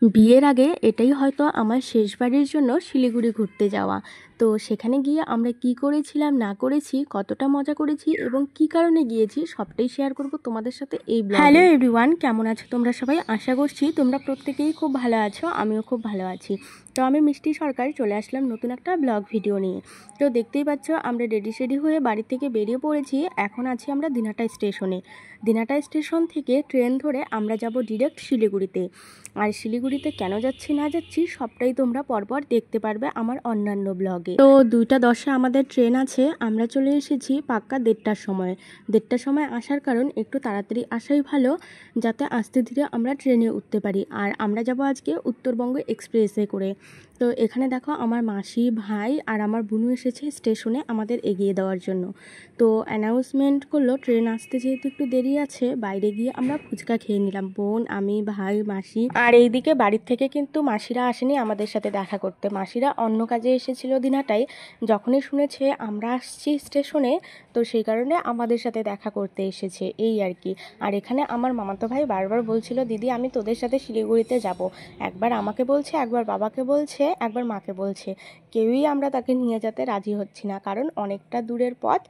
বিয়ের আগে এটাই হয়তো আমার শেষবারের জন্য শিলিগুড়ি ঘুরতে যাওয়া। তো সেখানে গিয়ে আমরা কি করেছিলাম না করেছি, কতটা মজা করেছি এবং কি কারণে গিয়েছি সবটাই শেয়ার করব তোমাদের সাথে এই ব্লগে। হ্যালো এভরিওয়ান, কেমন আছো তোমরা সবাই? আশা করছি তোমরা প্রত্যেকেই খুব ভালো আছো, আমিও খুব ভালো আছি। তো আমি মিষ্টি সরকার চলে আসলাম নতুন একটা ব্লগ ভিডিও নিয়ে। তো দেখতেই পাচ্ছ আমরা রেডি হয়ে বাড়ি থেকে বেরিয়ে পড়েছি। এখন আছি আমরা দিনাটা স্টেশনে। দিনাটা স্টেশন থেকে ট্রেন ধরে আমরা যাব ডিরেক্ট শিলিগুড়িতে। আর শিলিগুড়িতে কেন যাচ্ছি না যাচ্ছি সবটাই তোমরা পরপর দেখতে পারবে আমার অন্যান্য ব্লগে। তো 2:10 আমাদের ট্রেন আছে, আমরা চলে এসেছি পাক্কা 1:30টার সময়। 1:30টার সময় আসার কারণ একটু তাড়াতাড়ি আসাই ভালো, যাতে আস্তে ধীরে আমরা ট্রেনে উঠতে পারি। আর আমরা যাব আজকে উত্তরবঙ্গ এক্সপ্রেসে করে। তো এখানে দেখো আমার মাসি, ভাই আর আমার বোনু এসেছে স্টেশনে আমাদের এগিয়ে দেওয়ার জন্য। তো অ্যানাউন্সমেন্ট করলো ট্রেন আসতে যেহেতু একটু দেরি আছে, বাইরে গিয়ে আমরা ফুচকা খেয়ে নিলাম, বোন, আমি, ভাই, মাসি। আর এইদিকে বাড়ির থেকে কিন্তু মাসিরা আসেনি আমাদের সাথে দেখা করতে, মাসিরা অন্য কাজে এসেছিল দিনাটায়। যখনই শুনেছে আমরা আসছি স্টেশনে, তো সেই কারণে আমাদের সাথে দেখা করতে এসেছে, এই আর কি। আর এখানে আমার মামাতো ভাই বারবার বলছিল, দিদি আমি তোদের সাথে শিলিগুড়িতে যাব। একবার আমাকে বলছে, একবার বাবাকে বলছে, একবার মাকে বলছে। কেউই আমরা তাকে নিয়ে যেতে রাজি হচ্ছি না, কারণ অনেকটা দূরের পথ,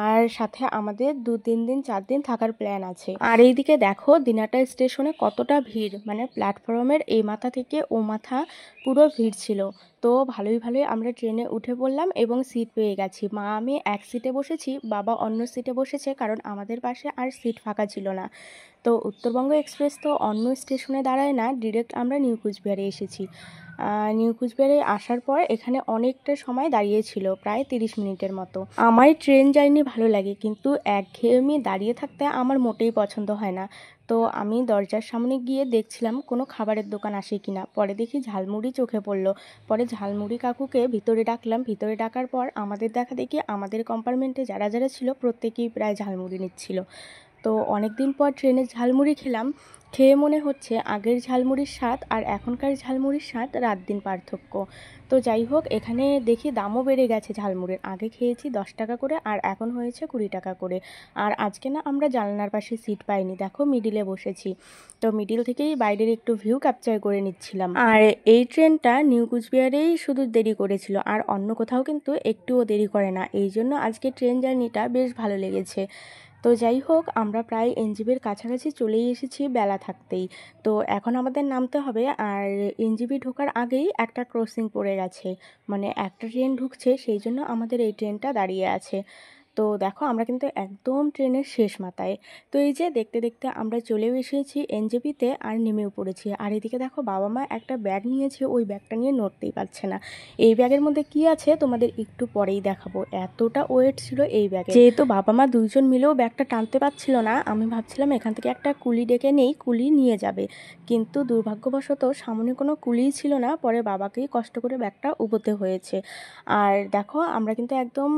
আর সাথে আমাদের 2-3 দিন 4 দিন থাকার প্ল্যান আছে। আর এইদিকে দেখো দিনাটা স্টেশনে কতটা ভিড়, মানে প্ল্যাটফর্মের এই মাথা থেকে ও মাথা পুরো ভিড় ছিল। তো ভালোই আমরা ট্রেনে উঠে পড়লাম এবং সিট পেয়ে গেছি। মা আমি এক সিটে বসেছি, বাবা অন্য সিটে বসেছে, কারণ আমাদের পাশে আর সিট ফাঁকা ছিল না। তো উত্তরবঙ্গ এক্সপ্রেস তো অন্য স্টেশনে দাঁড়ায় না, ডিরেক্ট আমরা নিউ কুচবিহারে এসেছি। নিউ কুচবিহারে আসার পর এখানে অনেকটা সময় দাঁড়িয়েছিল, প্রায় 30 মিনিটের মতো। আমার ট্রেন জার্নি ভালো লাগে, কিন্তু একঘেয়েমি দাঁড়িয়ে থাকতে আমার মোটেই পছন্দ হয় না। তো আমি দরজার সামনে গিয়ে দেখছিলাম কোনো খাবারের দোকান আসে কিনা, পরে দেখি ঝালমুড়ি চোখে পড়লো। পরে ঝালমুড়ি কাকুকে ভিতরে ডাকলাম, ভিতরে ডাকার পর আমাদের দেখা দেখি আমাদের কম্পার্টমেন্টে যারা যারা ছিল প্রত্যেকেই প্রায় ঝালমুড়ি নিচ্ছিল। তো অনেক দিন পর ট্রেনে ঝালমুড়ি খেলাম, খেয়ে মনে হচ্ছে আগের ঝালমুড়ির স্বাদ আর এখনকার ঝালমুড়ির স্বাদ রাত দিন পার্থক্য। তো যাই হোক, এখানে দেখি দামও বেড়ে গেছে ঝালমুড়ির। আগে খেয়েছি 10 টাকা করে, আর এখন হয়েছে 20 টাকা করে। আর আজকে না আমরা জানলার পাশে সিট পাইনি, দেখো মিডিলে বসেছি। তো মিডিল থেকেই বাইরের একটু ভিউ ক্যাপচার করে নিচ্ছিলাম। আর এই ট্রেনটা নিউ কুচবিহারেই শুধু দেরি করেছিল, আর অন্য কোথাও কিন্তু একটুও দেরি করে না, এই জন্য আজকে ট্রেন জার্নিটা বেশ ভালো লেগেছে। তো যাই হোক, আমরা প্রায় এনজিবির কাছাকাছি চলেই এসেছি বেলা থাকতেই। তো এখন আমাদের নামতে হবে, আর এনজিবি ঢোকার আগেই একটা ক্রসিং পড়ে গেছে, মানে একটা ট্রেন ঢুকছে, সেই জন্য আমাদের এই ট্রেনটা দাঁড়িয়ে আছে। তো দেখো আমরা কিন্তু একদম ট্রেনের শেষ মাথায়। তো এই যে দেখতে দেখতে আমরা চলেও এসেছি এনজেপিতে, আর নেমেও পড়েছি। আর এদিকে দেখো বাবা মা একটা ব্যাগ নিয়েছে, ওই ব্যাগটা নিয়ে নড়তেই পারছে না। এই ব্যাগের মধ্যে কি আছে তোমাদের একটু পরেই দেখাবো, এতটা ওয়েট ছিল এই ব্যাগে। যেহেতু বাবা মা দুইজন মিলেও ব্যাগটা টানতে পারছিল না, আমি ভাবছিলাম এখান থেকে একটা কুলি ডেকে নেই, কুলি নিয়ে যাবে, কিন্তু দুর্ভাগ্যবশত সামনে কোনো কুলিই ছিল না, পরে বাবাকেই কষ্ট করে ব্যাগটা উবোতে হয়েছে। আর দেখো আমরা কিন্তু একদম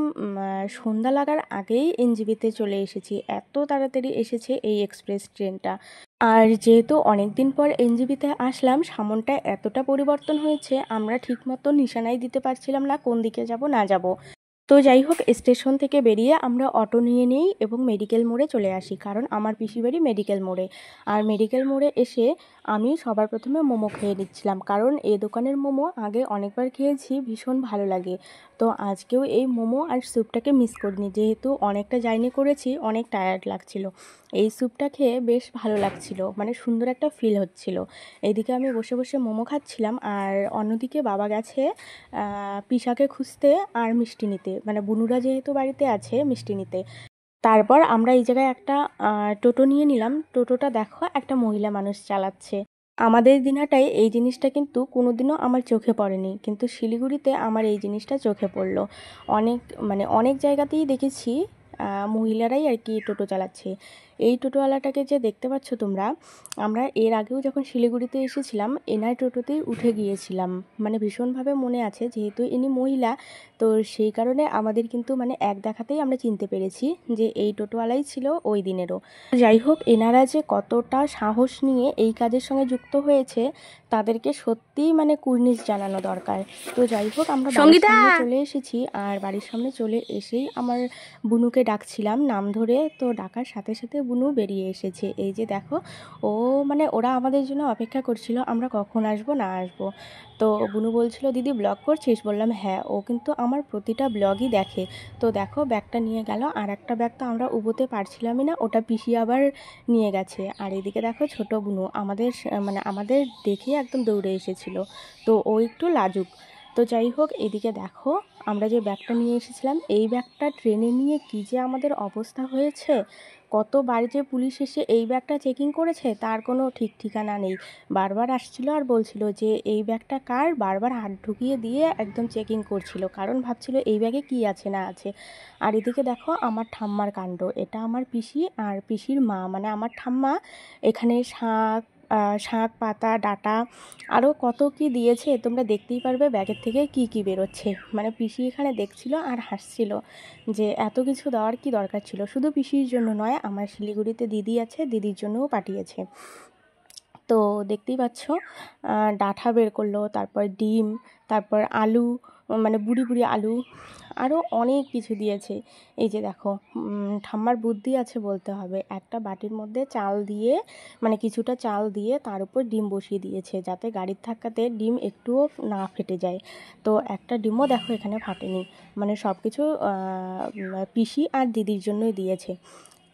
সন্ধ্যা লাগার আগেই এনজিবিতে চলে এসেছি, এত তাড়াতাড়ি এসেছে এই এক্সপ্রেস ট্রেনটা। আর যেহেতু অনেক দিন পর এনজিবিতে আসলাম, সামনটা এতটা পরিবর্তন হয়েছে আমরা ঠিকমতো নিশানাই দিতে পারছিলাম না কোন দিকে যাব না যাব। তো যাই হোক, স্টেশন থেকে বেরিয়ে আমরা অটো নিয়ে নিই এবং মেডিকেল মোড়ে চলে আসি, কারণ আমার পিসি বাড়ি মেডিকেল মোড়ে। আর মেডিকেল মোড়ে এসে আমি সবার প্রথমে মোমো খেয়ে নিচ্ছিলাম, কারণ এই দোকানের মোমো আগে অনেকবার খেয়েছি, ভীষণ ভালো লাগে। তো আজকেও এই মোমো আর স্যুপটাকে মিস করিনি, যেহেতু অনেকটা জার্নি করেছি, অনেক টায়ার্ড লাগছিল। এই স্যুপটা খেয়ে বেশ ভালো লাগছিল, মানে সুন্দর একটা ফিল হচ্ছিল। এইদিকে আমি বসে বসে মোমো খাচ্ছিলাম, আর অন্যদিকে বাবা গেছে পিসাকে খুঁজতে আর মিষ্টি নিতে, মানে বুনুরা যেহেতু বাড়িতে আছে মিষ্টি নিতে। তারপর আমরা এই জায়গায় একটা টোটো নিয়ে নিলাম। টোটোটা দেখো একটা মহিলা মানুষ চালাচ্ছে। আমাদের দিনহাটায় এই জিনিসটা কিন্তু কোনোদিনও আমার চোখে পড়েনি, কিন্তু শিলিগুড়িতে আমার এই জিনিসটা চোখে পড়লো। অনেক জায়গাতেই দেখেছি মহিলারাই আর কি টোটো চালাচ্ছে। এই টোটোওয়ালাটাকে যে দেখতে পাচ্ছ তোমরা, আমরা এর আগেও যখন শিলিগুড়িতে এসেছিলাম এনার টোটোতেই উঠে গিয়েছিলাম, মানে ভীষণভাবে মনে আছে, যেহেতু ইনি মহিলা, তো সেই কারণে আমাদের কিন্তু মানে এক দেখাতেই আমরা চিনতে পেরেছি যে এই টোটোওয়ালাই ছিল ওই দিনেরও। যাই হোক, এনারা যে কতটা সাহস নিয়ে এই কাজের সঙ্গে যুক্ত হয়েছে তাদেরকে সত্যিই মানে কুর্নিশ জানানো দরকার। তো যাই হোক, আমরা বাড়ির সামনে চলে এসেছি, আর বাড়ির সামনে চলে এসেই আমার বুনুকে ডাকছিলাম নাম ধরে, তো ডাকার সাথে সাথে বুনু বেরিয়ে এসেছে। এই যে দেখো, ও মানে ওরা আমাদের জন্য অপেক্ষা করছিল আমরা কখন আসবো না আসবো। তো বুনু বলছিল, দিদি ব্লগ করছিস? বললাম হ্যাঁ। ও কিন্তু আমার প্রতিটা ব্লগই দেখে। তো দেখো ব্যাগটা নিয়ে গেল, আর একটা ব্যাগ তো আমরা উবোতে পারছিলামই না, ওটা পিসি আবার নিয়ে গেছে। আর এদিকে দেখো ছোট বুনু আমাদের দেখে একদম দৌড়ে এসেছিল। তো ও একটু লাজুক। তো যাই হোক, এদিকে দেখো আমরা যে ব্যাগটা নিয়ে এসেছিলাম, এই ব্যাগটা ট্রেনে নিয়ে কী যে আমাদের অবস্থা হয়েছে। কতবার যে পুলিশ এসে এই ব্যাগটা চেকিং করেছে তার কোনো ঠিক ঠিকানা নেই। বারবার আসছিল আর বলছিল যে এই ব্যাগটা কার, বারবার হাত ঢুকিয়ে দিয়ে একদম চেকিং করছিল, কারণ ভাবছিল এই ব্যাগে কী আছে না আছে। আর এদিকে দেখো আমার ঠাম্মার কাণ্ড। এটা আমার পিসি আর পিসির মা, মানে আমার ঠাম্মা এখানে শাক পাতা ডাঁটা আরও কত কি দিয়েছে, তোমরা দেখতেই পারবে ব্যাগের থেকে কি কি বেরোচ্ছে। মানে পিসি এখানে দেখছিল আর হাসছিল যে এত কিছু দেওয়ার কি দরকার ছিল। শুধু পিসির জন্য নয়, আমার শিলিগুড়িতে দিদি আছে, দিদির জন্যও পাঠিয়েছে। তো দেখতেই পাচ্ছ, ডাঁটা বের করলো, তারপর ডিম, তারপর আলু, মানে বুড়ি বুড়ি আলু, আরও অনেক কিছু দিয়েছে। এই যে দেখো, ঠাম্মার বুদ্ধি আছে বলতে হবে। একটা বাটির মধ্যে চাল দিয়ে, মানে কিছুটা চাল দিয়ে তার উপর ডিম বসিয়ে দিয়েছে, যাতে গাড়ির ধাক্কাতে ডিম একটুও না ফেটে যায়। তো একটা ডিমও দেখো এখানে ফাটেনি। মানে সব কিছু পিসি আর দিদির জন্যই দিয়েছে।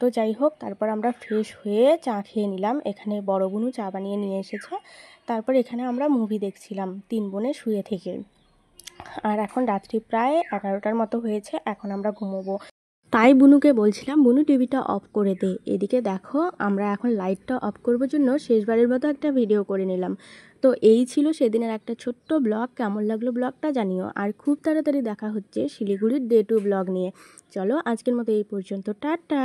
তো যাই হোক, তারপর আমরা ফ্রেশ হয়ে চা খেয়ে নিলাম। এখানে বড় বোনও চা বানিয়ে নিয়ে এসেছে। তারপর এখানে আমরা মুভি দেখছিলাম 3 বোনে শুয়ে থেকে। আর এখন রাত্রি প্রায় 11টার মতো হয়েছে, এখন আমরা ঘুমোবো। তাই বুনুকে বলছিলাম, বুনু টিভিটা অফ করে দে। এদিকে দেখো আমরা এখন লাইটটা অফ করবার জন্য শেষবারের মতো একটা ভিডিও করে নিলাম। তো এই ছিল সেদিনের একটা ছোট্ট ব্লগ। কেমন লাগলো ব্লগটা জানিও। আর খুব তাড়াতাড়ি দেখা হচ্ছে শিলিগুড়ির ডে 2 ব্লগ নিয়ে। চলো আজকের মতো এই পর্যন্ত, টাটা।